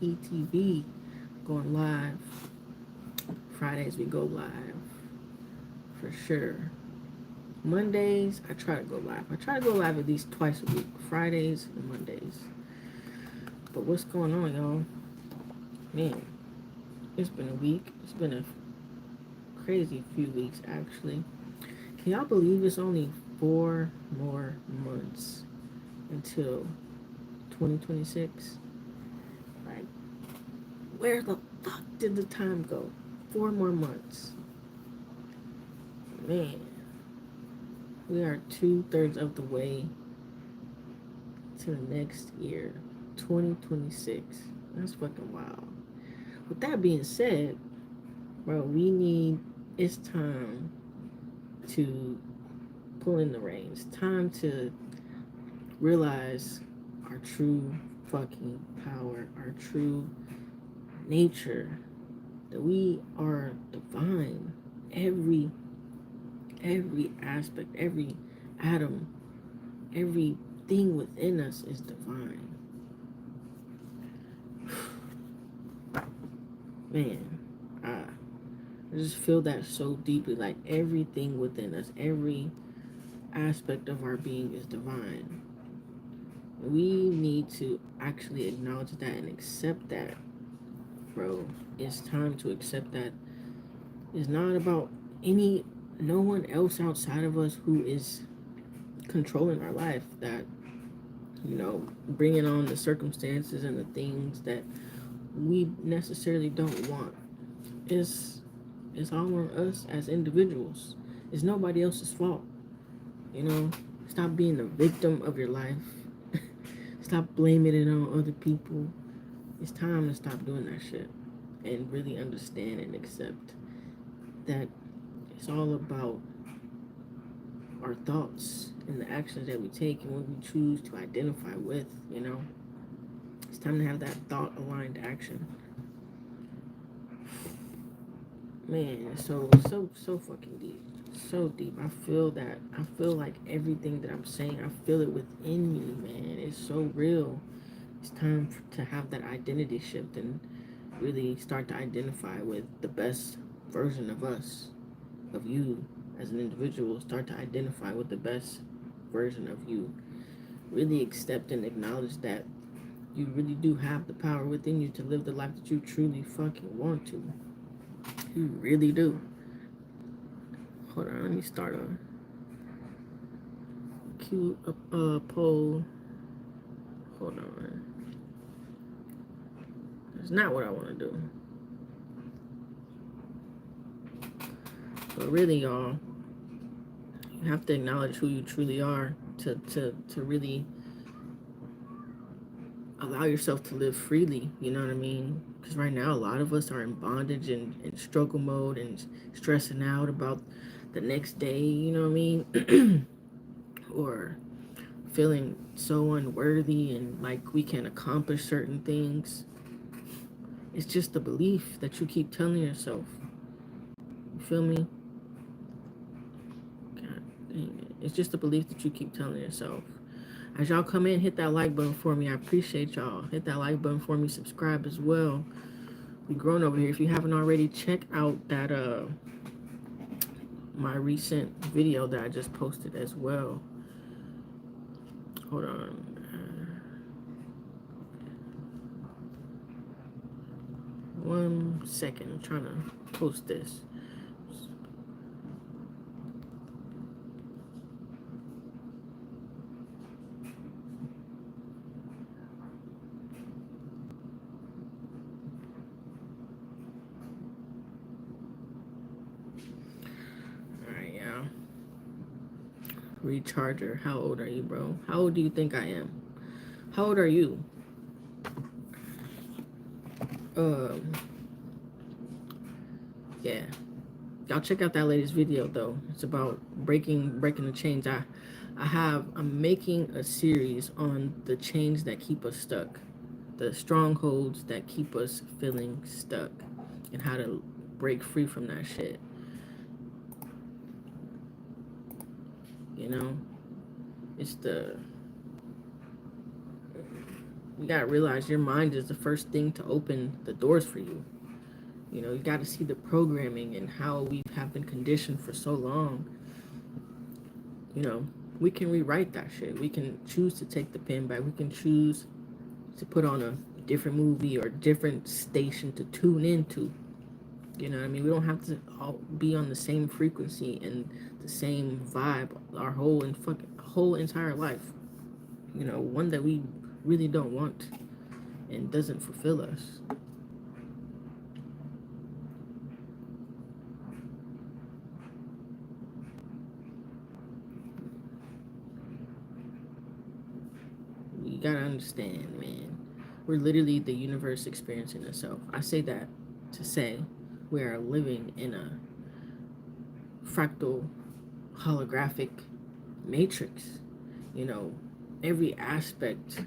ETV going live. Fridays we go live for sure. Mondays I try to go live. I try to go live at least twice a week. Fridays and Mondays. But what's going on, y'all? Man, it's been a week. It's been a crazy few weeks actually. Can y'all believe it's only 4 more months until 2026? Like, where the fuck did the time go? 4 more months. Man, we are 2/3 of the way to the next year, 2026. That's fucking wild. With that being said, bro, it's time to pull in the reins. Time to realize our true fucking power, our true nature, that we are divine. Every aspect, every atom, everything within us is divine. Man, I just feel that so deeply. Like everything within us, every aspect of our being is divine. We need to actually acknowledge that and accept that, bro. It's time to accept that. It's not about no one else outside of us who is controlling our life, that bringing on the circumstances and the things that we necessarily don't want. It's all on us as individuals. It's nobody else's fault. Stop being the victim of your life. Stop blaming it on other people. It's time to stop doing that shit and really understand and accept that it's all about our thoughts and the actions that we take and what we choose to identify with. It's time to have that thought aligned action. Man, it's so fucking deep. So deep. I feel like everything that I'm saying, I feel it within me, man. It's so real. It's time to have that identity shift and really start to identify with the best version of us, of you as an individual. Start to identify with the best version of you. Really accept and acknowledge that you really do have the power within you to live the life that you truly fucking want to. You really do. Hold on, let me start a cute poll. Hold on. That's not what I want to do. But really, y'all, you have to acknowledge who you truly are to really allow yourself to live freely. You know what I mean? Because right now, a lot of us are in bondage and in struggle mode and stressing out about the next day. You know what I mean? Or feeling so unworthy and like we can't accomplish certain things. It's just the belief that you keep telling yourself. You feel me? God dang it. It's just the belief that you keep telling yourself. As y'all come in, hit that like button for me. I appreciate y'all. Hit that like button for me. Subscribe as well. We growing over here. If you haven't already, check out that my recent video that I just posted as well. Hold on. 1 second. I'm trying to post this. Alright, yeah. Recharger. How old are you, bro? How old do you think I am? How old are you? Yeah. Y'all check out that latest video though. It's about breaking the chains. I'm making a series on the chains that keep us stuck, the strongholds that keep us feeling stuck, and how to break free from that shit. It's You gotta realize your mind is the first thing to open the doors for you. You know, you gotta see the programming and how we have been conditioned for so long. You know, we can rewrite that shit. We can choose to take the pen back. We can choose to put on a different movie or different station to tune into. You know what I mean? We don't have to all be on the same frequency and the same vibe our whole entire life. You know, one that we really don't want and doesn't fulfill us. You gotta understand, man. We're literally the universe experiencing itself. I say that to say we are living in a fractal holographic matrix. You know, every aspect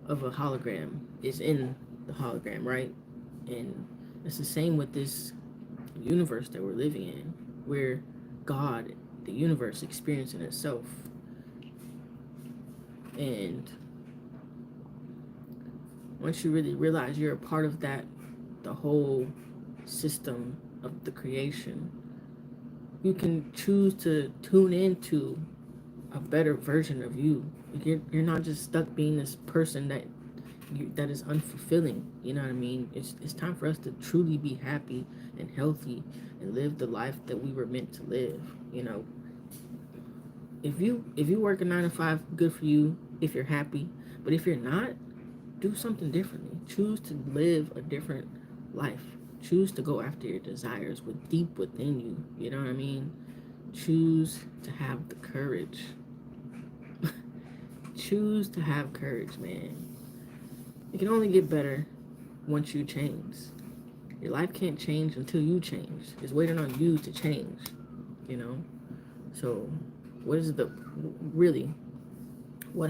of a hologram is in the hologram, right? And it's the same with this universe that we're living in, where God, the universe, experiencing itself. And once you really realize you're a part of that, the whole system of the creation, you can choose to tune into a better version of you. You're not just stuck being this person that is unfulfilling. You know what I mean? It's time for us to truly be happy and healthy and live the life that we were meant to live. You know, if you work a 9 to 5, good for you if you're happy. But if you're not, do something differently. Choose to live a different life. Choose to go after your desires with deep within you. You know what I mean? Choose to have the courage. Choose to have courage, man. It can only get better once you change. Your life can't change until you change. It's waiting on you to change, you know? So, what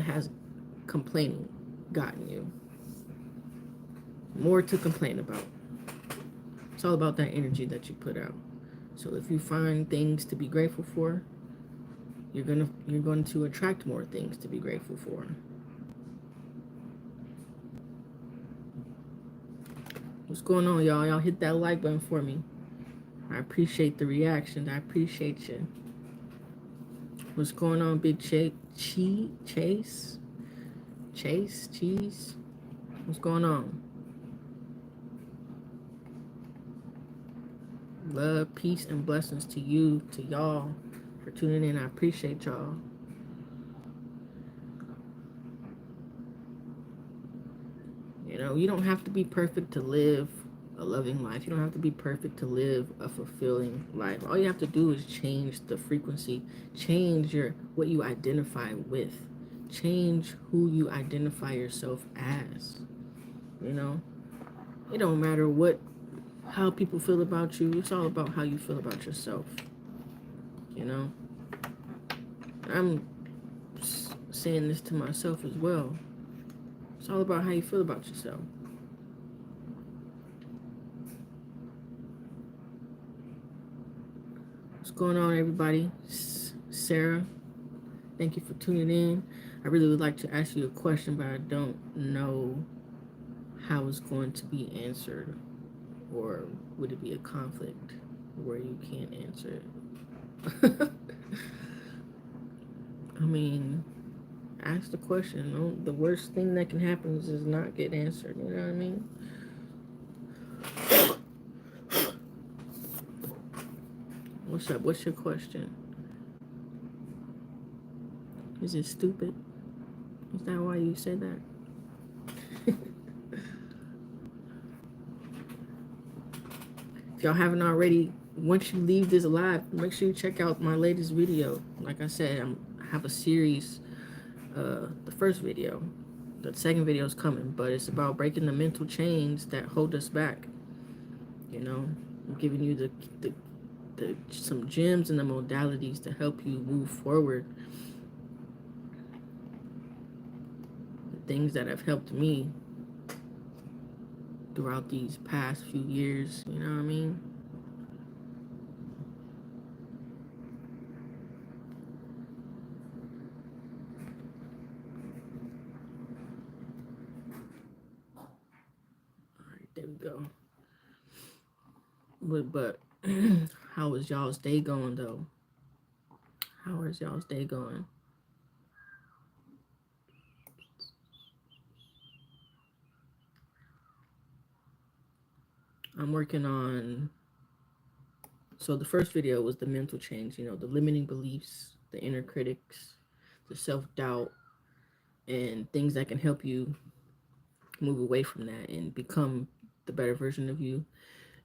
has complaining gotten you? More to complain about. It's all about that energy that you put out. So if you find things to be grateful for, you're going to attract more things to be grateful for. What's going on, y'all? Y'all hit that like button for me. I appreciate the reaction. I appreciate you. What's going on, Big Chase? Cheese? What's going on? Love, peace, and blessings to you, to y'all, for tuning in. I appreciate y'all. You know, you don't have to be perfect to live a loving life. You don't have to be perfect to live a fulfilling life. All you have to do is change the frequency, change what you identify with, change who you identify yourself as. You know, it don't matter how people feel about you. It's all about how you feel about yourself. You know, I'm saying this to myself as well. It's all about how you feel about yourself. What's going on, everybody? Sarah, thank you for tuning in. I really would like to ask you a question, but I don't know how it's going to be answered. Or would it be a conflict where you can't answer it? I mean, ask the question. No, the worst thing that can happen is not get answered. You know what I mean? What's up? What's your question? Is it stupid? Is that why you said that? If y'all haven't already, once you leave this live, make sure you check out my latest video. Like I said, I have a series. The first video, the second video is coming, but it's about breaking the mental chains that hold us back. You know, I'm giving you some gems and the modalities to help you move forward. The things that have helped me throughout these past few years, you know what I mean? There we go. But how is y'all's day going though? How is y'all's day going? I'm working on. So the first video was the mental change. You know, the limiting beliefs, the inner critics, the self-doubt, and things that can help you move away from that and become the better version of you.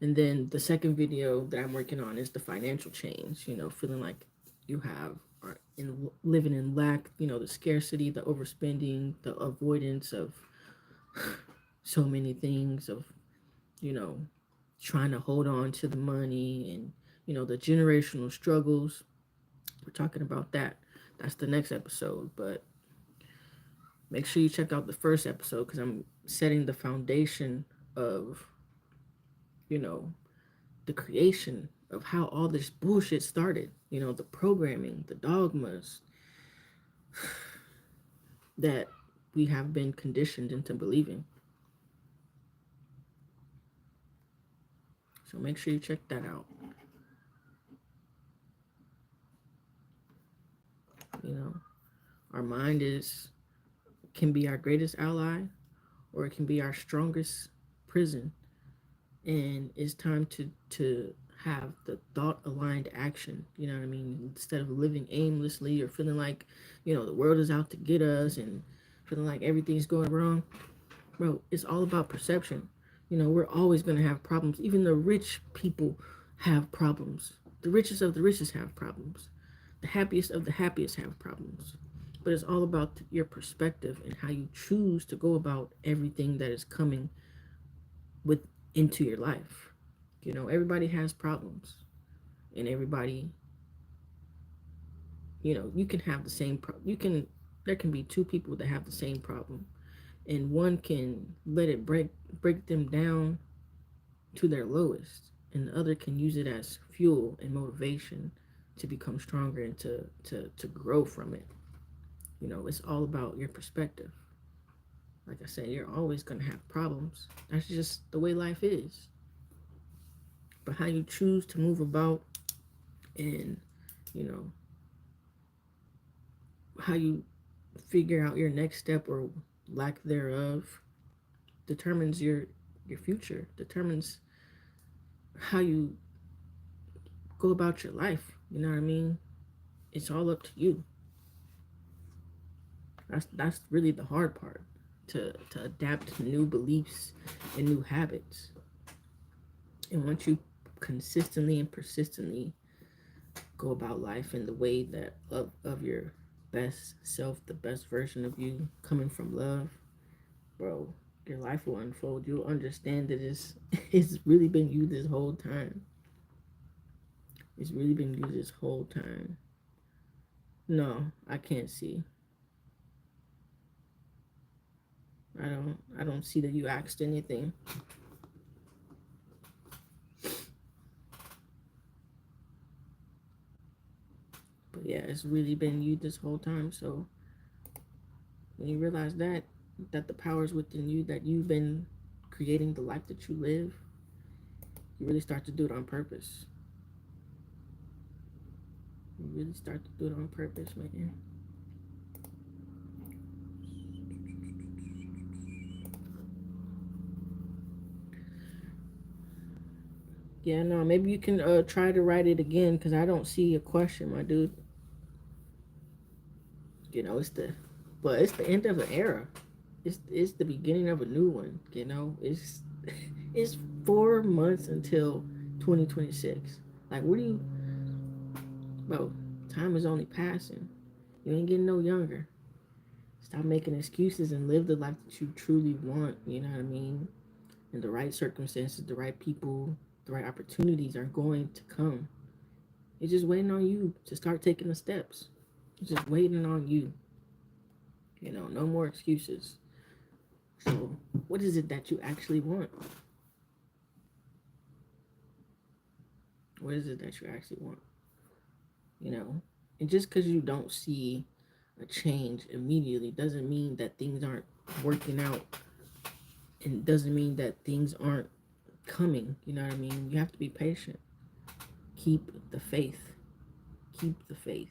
And then the second video that I'm working on is the financial change, you know, feeling like you have are in living in lack, you know, the scarcity, the overspending, the avoidance of so many things, of, you know, trying to hold on to the money, and, you know, the generational struggles. We're talking about that. That's the next episode, but make sure you check out the first episode because I'm setting the foundation of, you know, the creation of how all this bullshit started. You know, the programming, the dogmas that we have been conditioned into believing. So make sure you check that out. You know, our mind can be our greatest ally, or it can be our strongest prison. And it's time to have the thought aligned action. You know what I mean? Instead of living aimlessly or feeling like, you know, the world is out to get us and feeling like everything's going wrong. Bro, it's all about perception. You know, we're always going to have problems. Even the rich people have problems. The richest of the richest have problems. The happiest of the happiest have problems. But it's all about your perspective and how you choose to go about everything that is coming with into your life. You know, everybody has problems, and everybody, you know, you can have the same there can be two people that have the same problem, and one can let it break them down to their lowest, and the other can use it as fuel and motivation to become stronger and to grow from it. You know, it's all about your perspective. Like I said, you're always going to have problems. That's just the way life is. But how you choose to move about, and, you know, how you figure out your next step or lack thereof determines your future, determines how you go about your life. You know what I mean? It's all up to you. That's really the hard part, to adapt to new beliefs and new habits. And once you consistently and persistently go about life in the way that of your best self, the best version of you, coming from love, bro, your life will unfold. You'll understand that it's really been you this whole time. It's really been you this whole time. No, I can't see. I don't see that you asked anything. But yeah, it's really been you this whole time. So when you realize that the power's within you, that you've been creating the life that you live, you really start to do it on purpose. You really start to do it on purpose, man. Yeah, no, maybe you can try to write it again because I don't see a question, my dude. You know, it's the end of an era. It's the beginning of a new one. You know, it's 4 months until 2026. Like, what do you, bro? Time is only passing. You ain't getting no younger. Stop making excuses and live the life that you truly want. You know what I mean? And the right circumstances, the right people, the right opportunities are going to come. It's just waiting on you to start taking the steps. It's just waiting on you. You know, no more excuses. So, what is it that you actually want? What is it that you actually want? You know, and just because you don't see a change immediately doesn't mean that things aren't working out And it doesn't mean that things aren't coming. You know what I mean? You have to be patient. Keep the faith. Keep the faith.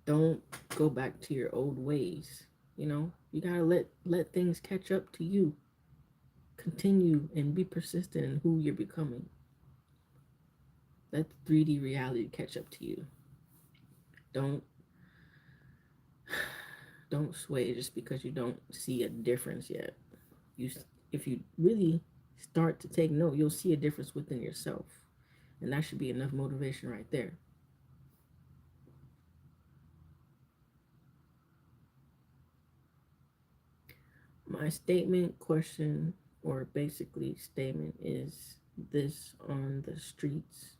Don't go back to your old ways. You know, you gotta let things catch up to you. Continue and be persistent in who you're becoming. Let the 3D reality catch up to you. Don't don't sway just because you don't see a difference yet. You, if you really start to take note, you'll see a difference within yourself, and that should be enough motivation right there. My statement, question, or basically statement is this: on the streets,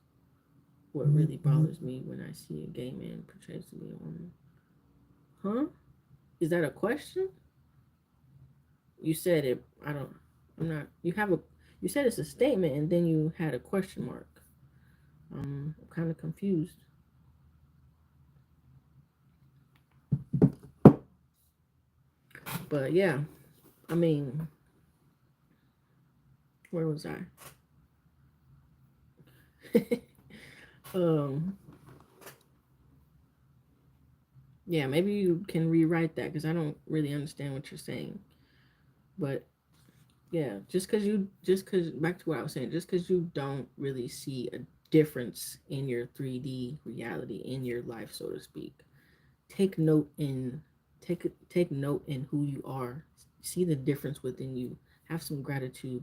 what really bothers me when I see a gay man portrays to be a woman. Huh? Is that a question? You said it. I don't. I'm not. You have a. You said it's a statement, and then you had a question mark. I'm kind of confused. But yeah, I mean, where was I? um, yeah, maybe you can rewrite that because I don't really understand what you're saying. But yeah, just because, back to what I was saying, just because you don't really see a difference in your 3D reality in your life, so to speak, take note in take note in who you are. See the difference within you. Have some gratitude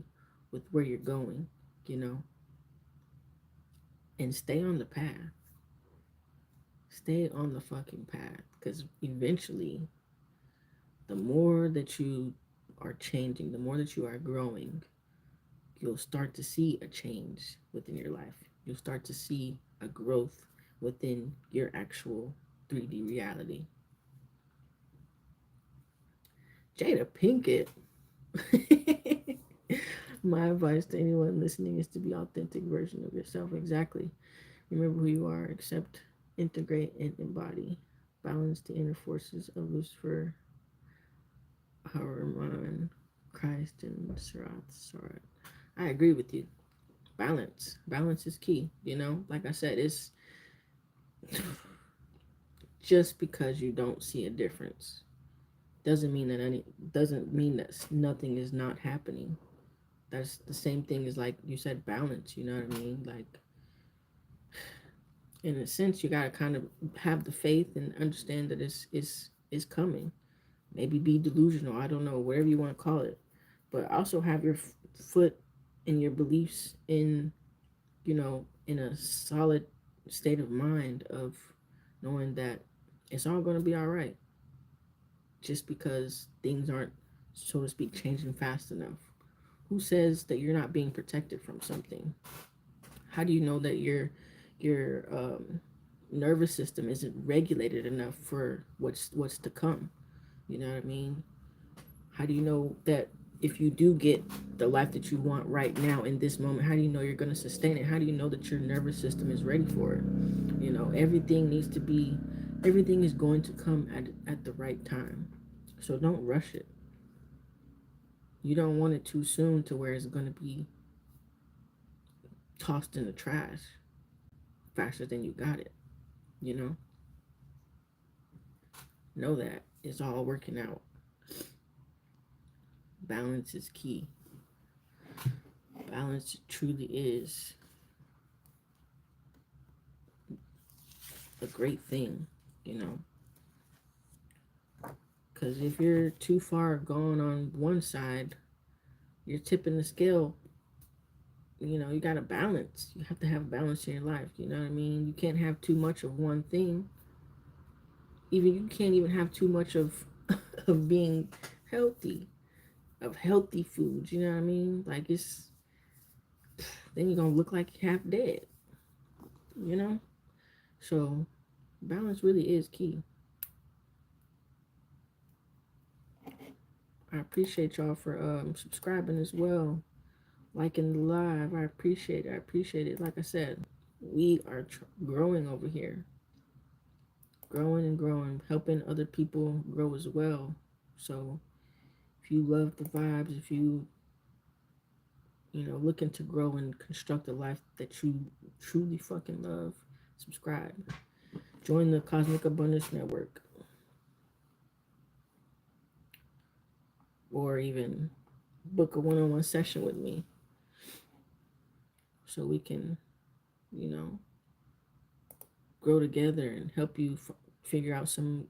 with where you're going, you know, and stay on the path. Stay on the fucking path because eventually, the more that you are changing, the more that you are growing, you'll start to see a change within your life. You'll start to see a growth within your actual 3D reality. Jada Pinkett. My advice to anyone listening is to be authentic version of yourself. Exactly. Remember who you are, accept, integrate, and embody. Balance the inner forces of Lucifer, Haruman, Christ, and Sarat. I agree with you. Balance. Balance is key. You know, like I said, it's just because you don't see a difference doesn't mean that nothing is not happening. That's the same thing as, like you said, balance. You know what I mean? Like, in a sense, you gotta kind of have the faith and understand that it's coming. Maybe be delusional. I don't know, whatever you want to call it, but also have your foot and your beliefs in, you know, in a solid state of mind of knowing that it's all going to be all right. Just because things aren't, so to speak, changing fast enough. Who says that you're not being protected from something? How do you know that your nervous system isn't regulated enough for what's to come? You know what I mean? How do you know that if you do get the life that you want right now in this moment, how do you know you're going to sustain it? How do you know that your nervous system is ready for it? You know, everything is going to come at the right time. So don't rush it. You don't want it too soon to where it's going to be tossed in the trash faster than you got it. You know that it's all working out. Balance is key. Balance truly is a great thing, you know. Because if you're too far gone on one side, you're tipping the scale. You know, you got to balance. You have to have balance in your life. You know what I mean? You can't have too much of one thing. Even you can't even have too much of of being healthy, of healthy foods. You know what I mean? Like, it's then you're gonna look like you're half dead. You know? So balance really is key. I appreciate y'all for subscribing as well, liking the live. I appreciate it. I appreciate it. Like I said, we are growing over here, growing and growing, helping other people grow as well. So If you love the vibes, if you know, looking to grow and construct a life that you truly fucking love, subscribe. Join the Cosmic Abundance Network. Or even book a one-on-one session with me so we can, you know, grow together and help you figure out some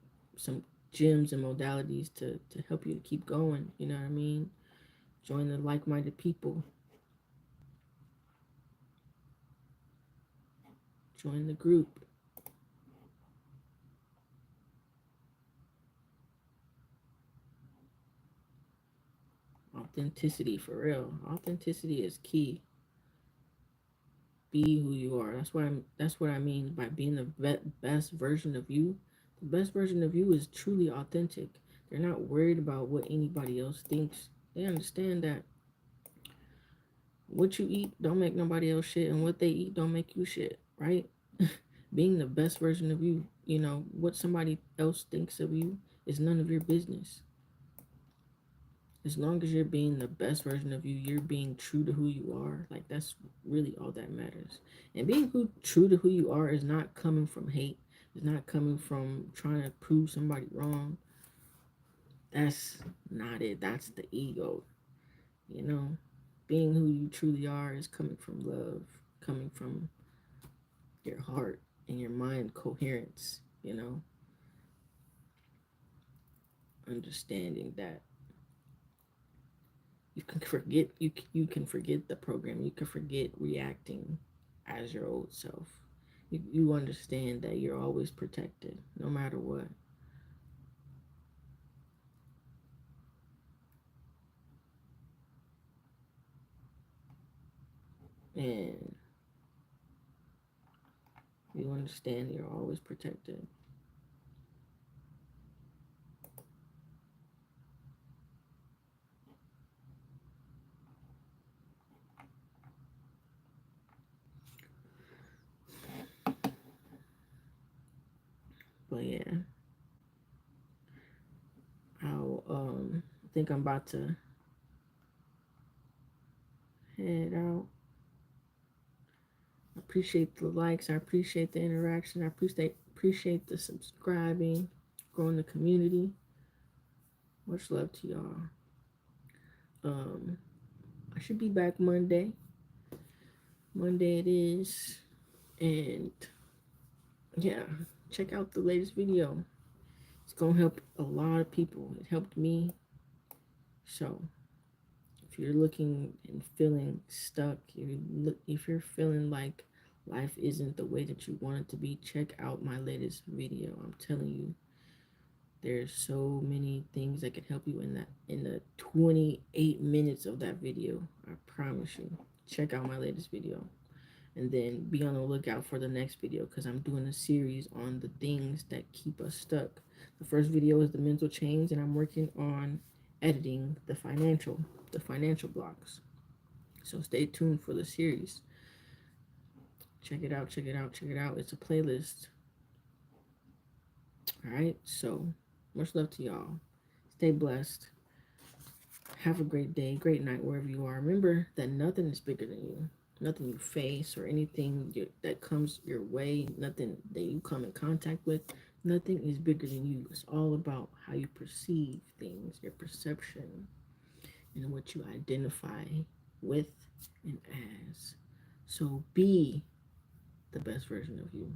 gems and modalities to help you to keep going. You know what I mean? Join the like-minded people. Join the group. Authenticity, for real. Authenticity is key. Be who you are. That's what I mean by being the best version of you. The best version of you is truly authentic. They're not worried about what anybody else thinks. They understand that what you eat don't make nobody else shit, and what they eat don't make you shit, right? Being the best version of you, you know, what somebody else thinks of you is none of your business. As long as you're being the best version of you, you're being true to who you are. Like, that's really all that matters. And being true to who you are is not coming from hate. It's not coming from trying to prove somebody wrong. That's not it. That's the ego. You know, being who you truly are is coming from love, coming from your heart and your mind coherence. You know, understanding that you can forget you can forget the program. You can forget reacting as your old self. You understand that you're always protected no matter what. And you understand you're always protected. But yeah, I think I'm about to head out. I appreciate the likes. I appreciate the interaction. I appreciate the subscribing, growing the community. Much love to y'all. Um, I should be back Monday. Monday it is, and yeah, check out the latest video. It's gonna help a lot of people. It helped me. So if you're looking and feeling stuck, if you're feeling like life isn't the way that you want it to be, check out my latest video. I'm telling you, there's so many things that can help you in the 28 minutes of that video. I promise you. Check out my latest video. And then be on the lookout for the next video because I'm doing a series on the things that keep us stuck. The first video is the mental chains, and I'm working on editing the financial blocks. So stay tuned for the series. Check it out, check it out, check it out. It's a playlist. All right, so much love to y'all. Stay blessed. Have a great day, great night, wherever you are. Remember that nothing is bigger than you. Nothing you face or anything that comes your way, nothing that you come in contact with, nothing is bigger than you. It's all about how you perceive things, your perception, and what you identify with and as. So be the best version of you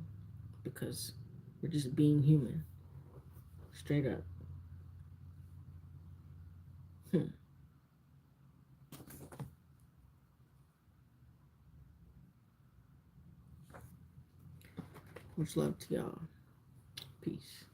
because you're just being human. Straight up. Much love to y'all. Peace.